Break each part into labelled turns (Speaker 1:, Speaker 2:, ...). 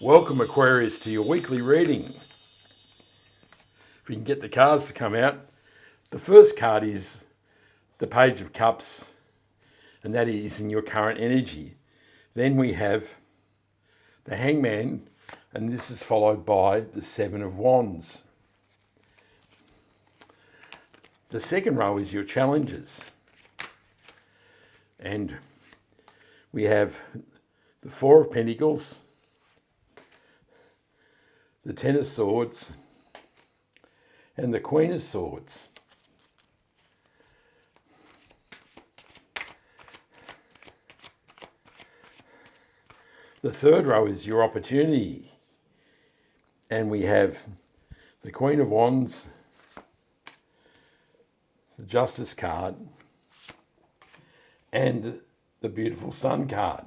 Speaker 1: Welcome, Aquarius, to your weekly reading. If we can get the cards to come out. The first card is the Page of Cups, and that is in your current energy. Then we have the Hangman, and this is followed by the Seven of Wands. The second row is your challenges. And we have the Four of Pentacles, the Ten of Swords, and the Queen of Swords. The third row is your opportunity. And we have the Queen of Wands, the Justice card, and the beautiful Sun card.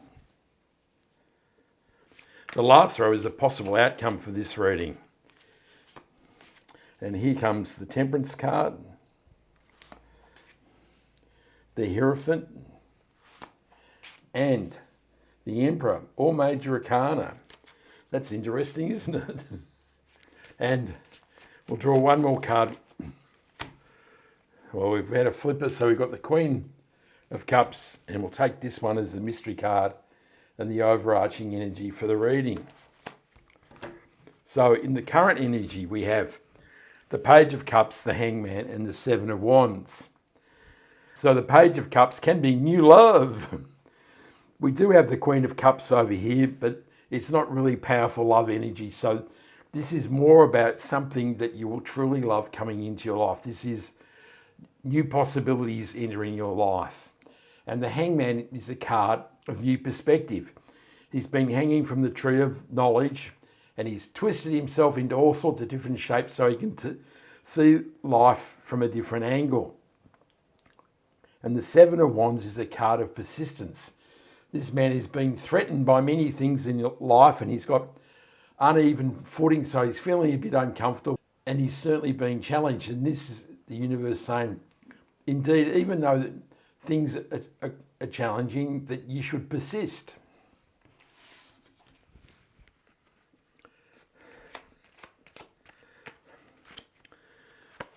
Speaker 1: The last row is a possible outcome for this reading. And here comes the Temperance card, the Hierophant, and the Emperor, or Major Arcana. That's interesting, isn't it? And we'll draw one more card. Well, we've had a flipper, so we've got the Queen of Cups, and we'll take this one as the mystery card and the overarching energy for the reading. So in the current energy, we have the Page of Cups, the Hangman, and the Seven of Wands. So the Page of Cups can be new love. We do have the Queen of Cups over here, but it's not really powerful love energy. So this is more about something that you will truly love coming into your life. This is new possibilities entering your life. And the Hangman is a card of new perspective. He's been hanging from the tree of knowledge, and he's twisted himself into all sorts of different shapes so he can see life from a different angle. And the Seven of Wands is a card of persistence. This man has been threatened by many things in life, and he's got uneven footing, so he's feeling a bit uncomfortable, and he's certainly being challenged. And this is the universe saying, indeed, even though that things are challenging, that you should persist.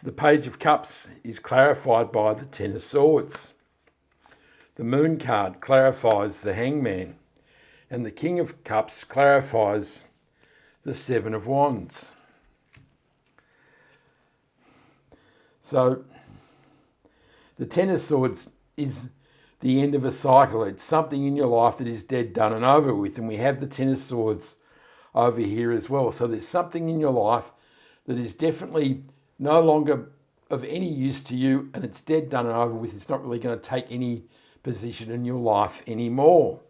Speaker 1: The Page of Cups is clarified by the Ten of Swords. The Moon card clarifies the Hangman, and the King of Cups clarifies the Seven of Wands. So the Ten of Swords is the end of a cycle. It's something in your life that is dead, done and over with. And we have the Ten of Swords over here as well. So there's something in your life that is definitely no longer of any use to you, and it's dead, done and over with. It's not really going to take any position in your life anymore.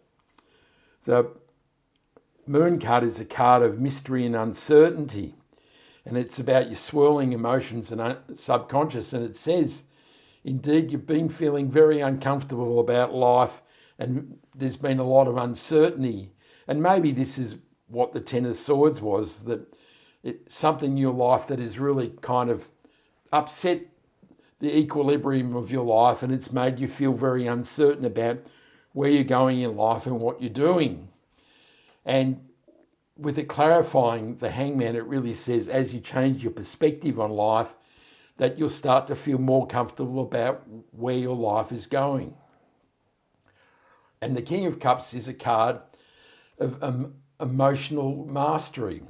Speaker 1: The Moon card is a card of mystery and uncertainty. And it's about your swirling emotions and subconscious. And it says, indeed, you've been feeling very uncomfortable about life, and there's been a lot of uncertainty. And maybe this is what the Ten of Swords was, that it's something in your life that has really kind of upset the equilibrium of your life, and it's made you feel very uncertain about where you're going in life and what you're doing. And with it clarifying the Hangman, it really says as you change your perspective on life, that you'll start to feel more comfortable about where your life is going. And the King of Cups is a card of emotional mastery.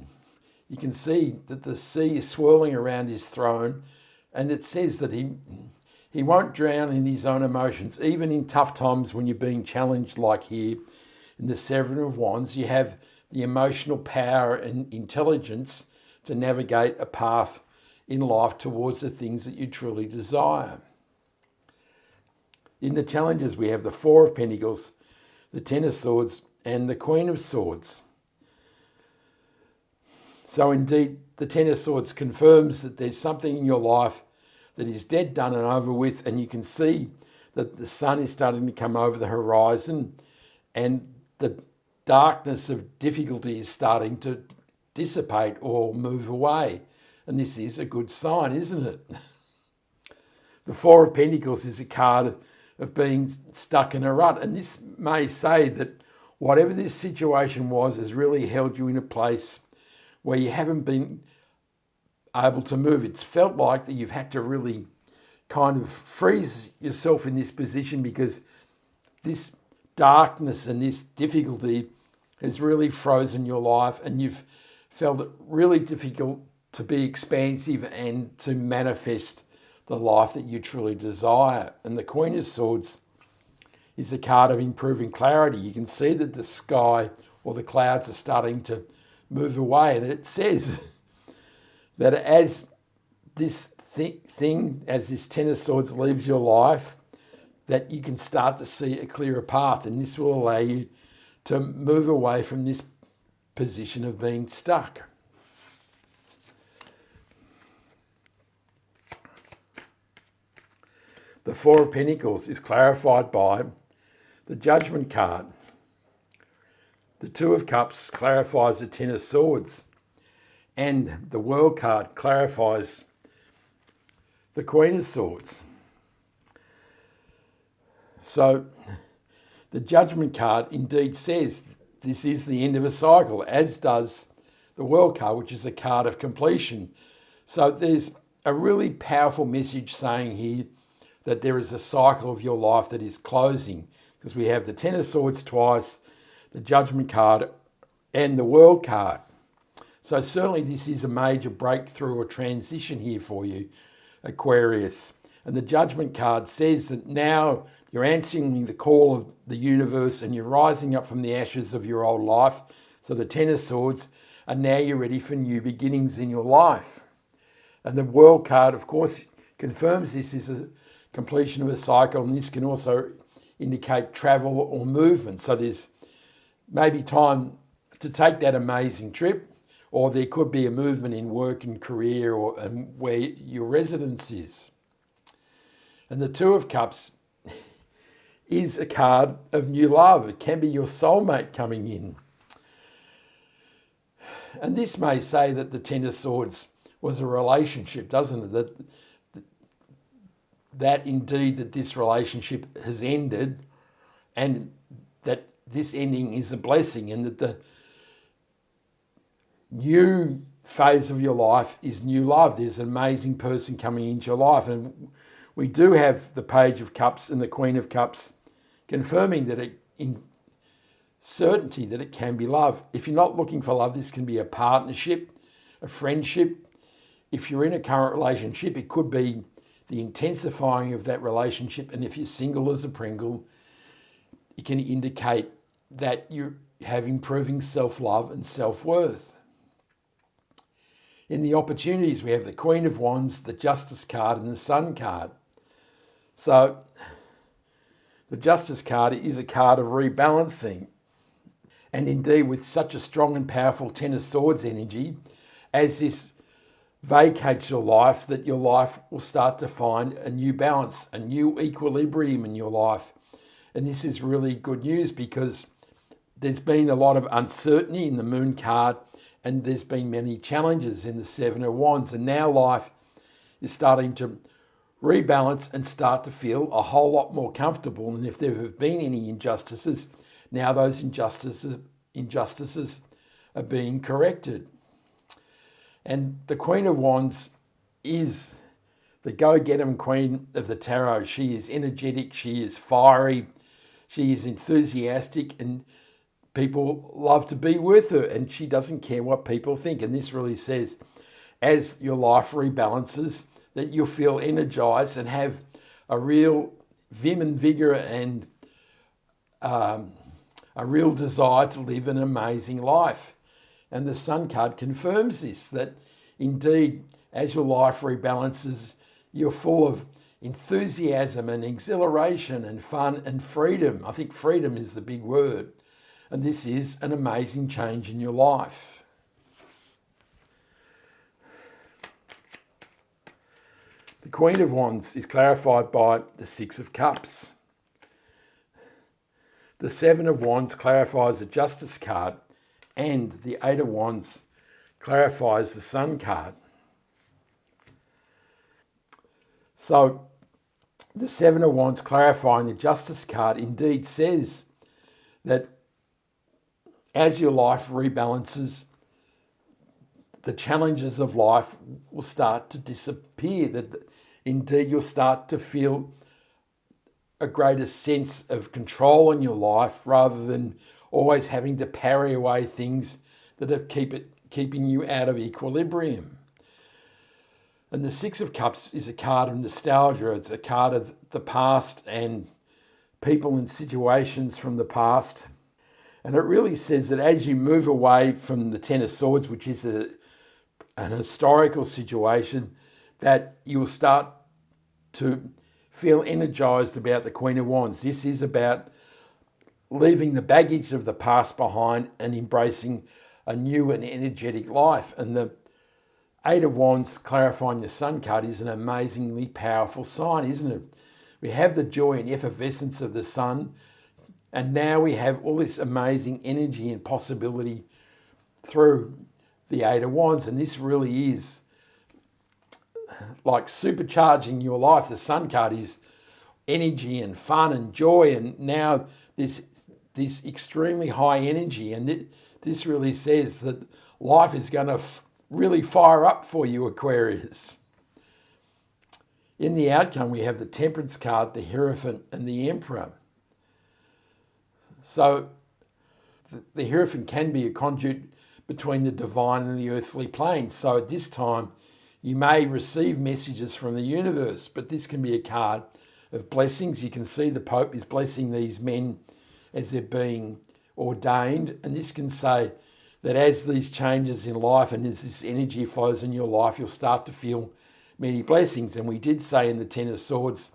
Speaker 1: You can see that the sea is swirling around his throne, and it says that he won't drown in his own emotions. Even in tough times when you're being challenged, like here in the Seven of Wands, you have the emotional power and intelligence to navigate a path in life towards the things that you truly desire. In the challenges, we have the Four of Pentacles, the Ten of Swords, and the Queen of Swords. So indeed, the Ten of Swords confirms that there's something in your life that is dead, done and over with, and you can see that the sun is starting to come over the horizon, and the darkness of difficulty is starting to dissipate or move away. And this is a good sign, isn't it? The Four of Pentacles is a card of being stuck in a rut. And this may say that whatever this situation was has really held you in a place where you haven't been able to move. It's felt like that you've had to really kind of freeze yourself in this position because this darkness and this difficulty has really frozen your life, and you've felt it really difficult to be expansive and to manifest the life that you truly desire. And the Queen of Swords is a card of improving clarity. You can see that the sky or the clouds are starting to move away, and it says that as this thing, as this Ten of Swords leaves your life, that you can start to see a clearer path, and this will allow you to move away from this position of being stuck. The Four of Pentacles is clarified by the Judgment card. The Two of Cups clarifies the Ten of Swords, and the World card clarifies the Queen of Swords. So the Judgment card indeed says this is the end of a cycle, as does the World card, which is a card of completion. So there's a really powerful message saying here that there is a cycle of your life that is closing, because we have the Ten of Swords twice, the Judgment card, and the World card. So certainly this is a major breakthrough or transition here for you, Aquarius. And the Judgment card says that now you're answering the call of the universe and you're rising up from the ashes of your old life. So the Ten of Swords, and now you're ready for new beginnings in your life. And the World card, of course, confirms this is a completion of a cycle, and this can also indicate travel or movement. So there's maybe time to take that amazing trip, or there could be a movement in work and career or where your residence is. And the Two of Cups is a card of new love. It can be your soulmate coming in. And this may say that the Ten of Swords was a relationship, doesn't it? That indeed that this relationship has ended, and that this ending is a blessing, and that the new phase of your life is new love. There's an amazing person coming into your life. And we do have the Page of Cups and the Queen of Cups confirming that in certainty that it can be love. If you're not looking for love, this can be a partnership, a friendship. If you're in a current relationship, it could be the intensifying of that relationship. And if you're single as a Pringle, it can indicate that you have improving self-love and self-worth. In the opportunities, we have the Queen of Wands, the Justice card, and the Sun card. So the Justice card is a card of rebalancing. And indeed, with such a strong and powerful Ten of Swords energy, as this vacates your life, that your life will start to find a new balance, a new equilibrium in your life. And this is really good news, because there's been a lot of uncertainty in the Moon card, and there's been many challenges in the Seven of Wands. And now life is starting to rebalance and start to feel a whole lot more comfortable. And if there have been any injustices, now those injustices are being corrected. And the Queen of Wands is the go-get-em queen of the tarot. She is energetic, she is fiery, she is enthusiastic, and people love to be with her, and she doesn't care what people think. And this really says, as your life rebalances, that you'll feel energized and have a real vim and vigor and a real desire to live an amazing life. And the Sun card confirms this, that indeed, as your life rebalances, you're full of enthusiasm and exhilaration and fun and freedom. I think freedom is the big word. And this is an amazing change in your life. The Queen of Wands is clarified by the Six of Cups. The Seven of Wands clarifies the Justice card, and the Eight of Wands clarifies the Sun card. So the Seven of Wands clarifying the Justice card indeed says that as your life rebalances, the challenges of life will start to disappear. That indeed you'll start to feel a greater sense of control in your life rather than always having to parry away things that are keeping you out of equilibrium. And the Six of Cups is a card of nostalgia. It's a card of the past and people and situations from the past. And it really says that as you move away from the Ten of Swords, which is an historical situation, that you will start to feel energized about the Queen of Wands. This is about leaving the baggage of the past behind and embracing a new and energetic life. And the Eight of Wands, clarifying the Sun card, is an amazingly powerful sign, isn't it? We have the joy and effervescence of the sun, and now we have all this amazing energy and possibility through the Eight of Wands. And this really is like supercharging your life. The Sun card is energy and fun and joy, and now this extremely high energy. And this really says that life is going to really fire up for you, Aquarius. In the outcome, we have the Temperance card, the Hierophant, and the Emperor. So the Hierophant can be a conduit between the divine and the earthly plane. So at this time, you may receive messages from the universe, but this can be a card of blessings. You can see the Pope is blessing these men as they're being ordained, and this can say that as these changes in life and as this energy flows in your life, you'll start to feel many blessings. And we did say in the Ten of Swords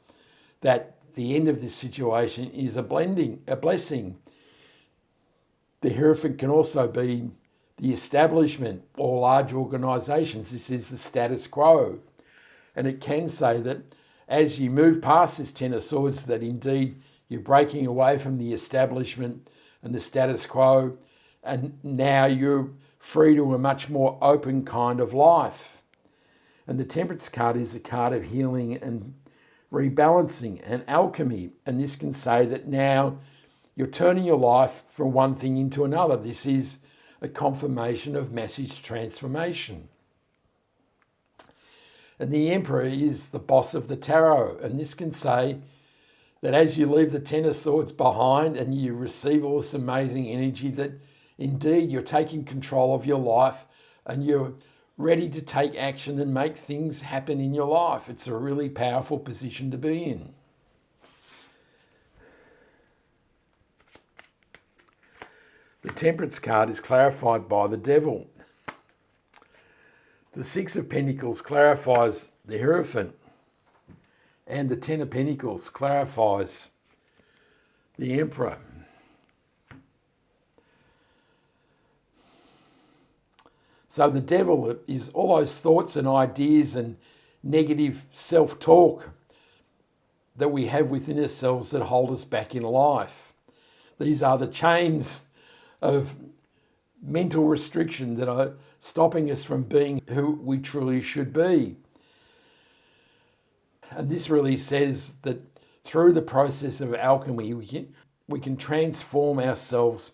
Speaker 1: that the end of this situation is a blessing. The Hierophant can also be the establishment or large organisations. This is the status quo. And it can say that as you move past this Ten of Swords, that indeed you're breaking away from the establishment and the status quo, and now you're free to a much more open kind of life. And the Temperance card is a card of healing and rebalancing and alchemy. And this can say that now you're turning your life from one thing into another. This is a confirmation of massive transformation. And the Emperor is the boss of the tarot. And this can say that as you leave the Ten of Swords behind and you receive all this amazing energy, that indeed you're taking control of your life and you're ready to take action and make things happen in your life. It's a really powerful position to be in. The Temperance card is clarified by the Devil. The Six of Pentacles clarifies the Hierophant, and the Ten of Pentacles clarifies the Emperor. So the Devil is all those thoughts and ideas and negative self-talk that we have within ourselves that hold us back in life. These are the chains of mental restriction that are stopping us from being who we truly should be. And this really says that through the process of alchemy, we can transform ourselves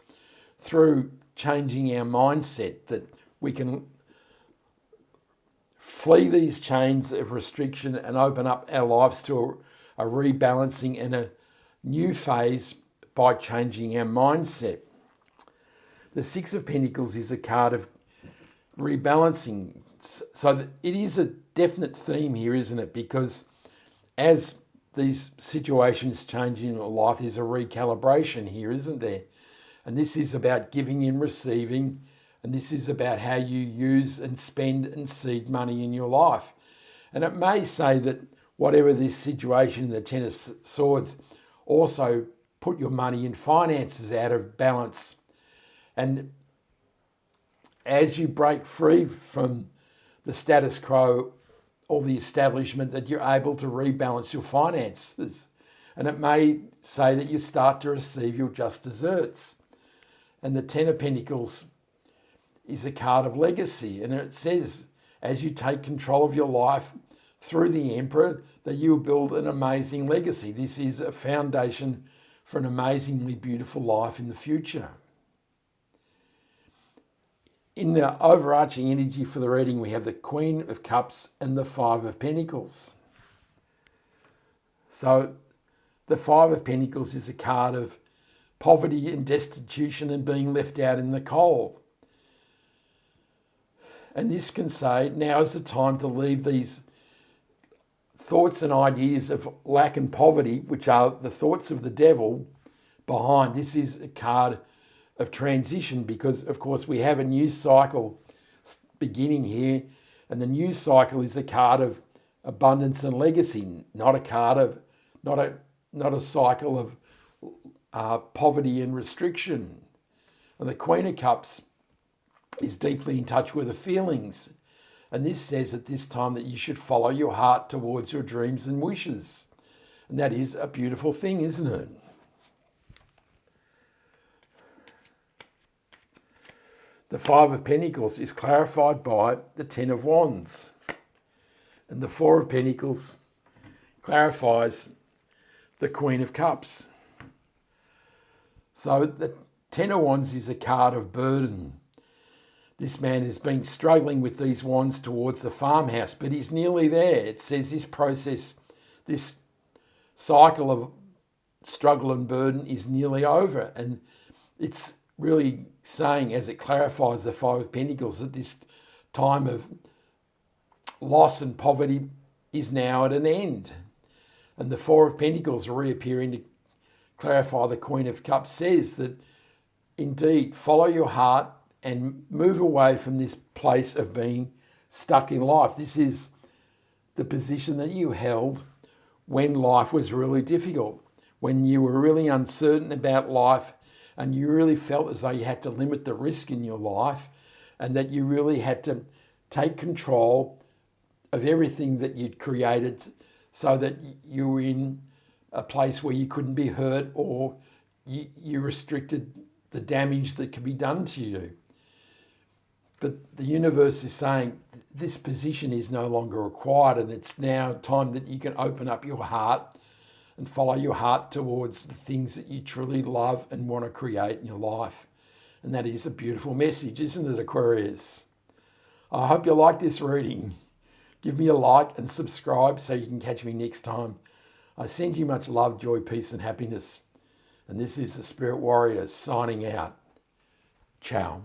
Speaker 1: through changing our mindset, that we can flee these chains of restriction and open up our lives to a rebalancing and a new phase by changing our mindset. The Six of Pentacles is a card of rebalancing. So it is a definite theme here, isn't it? Because as these situations change in your life, there's a recalibration here, isn't there? And this is about giving and receiving, and this is about how you use and spend and seed money in your life. And it may say that whatever this situation, the Ten of Swords, also put your money and finances out of balance. And as you break free from the status quo or the establishment, that you're able to rebalance your finances. And it may say that you start to receive your just desserts. And the Ten of Pentacles is a card of legacy. And it says, as you take control of your life through the Emperor, that you will build an amazing legacy. This is a foundation for an amazingly beautiful life in the future. in the overarching energy for the reading, we have the Queen of Cups and the Five of Pentacles. So the Five of Pentacles is a card of poverty and destitution and being left out in the cold. And this can say, now is the time to leave these thoughts and ideas of lack and poverty, which are the thoughts of the devil, behind. This is a card of transition because, of course, we have a new cycle beginning here, and the new cycle is a card of abundance and legacy, not a cycle of poverty and restriction. And the Queen of Cups is deeply in touch with the feelings. And this says at this time that you should follow your heart towards your dreams and wishes. And that is a beautiful thing, isn't it? The Five of Pentacles is clarified by the Ten of Wands. And the Four of Pentacles clarifies the Queen of Cups. So the Ten of Wands is a card of burden. This man has been struggling with these wands towards the farmhouse, but he's nearly there. It says this process, this cycle of struggle and burden is nearly over. And it's really saying, as it clarifies the Five of Pentacles, that this time of loss and poverty is now at an end. And the Four of Pentacles reappearing to clarify the Queen of Cups says that indeed follow your heart and move away from this place of being stuck in life. This is the position that you held when life was really difficult, when you were really uncertain about life and you really felt as though you had to limit the risk in your life and that you really had to take control of everything that you'd created so that you were in a place where you couldn't be hurt or you restricted the damage that could be done to you. But the universe is saying this position is no longer required and it's now time that you can open up your heart and follow your heart towards the things that you truly love and want to create in your life. And that is a beautiful message, isn't it, Aquarius? I hope you like this reading. Give me a like and subscribe so you can catch me next time. I send you much love, joy, peace and happiness. And this is the Spirit Warrior signing out. Ciao.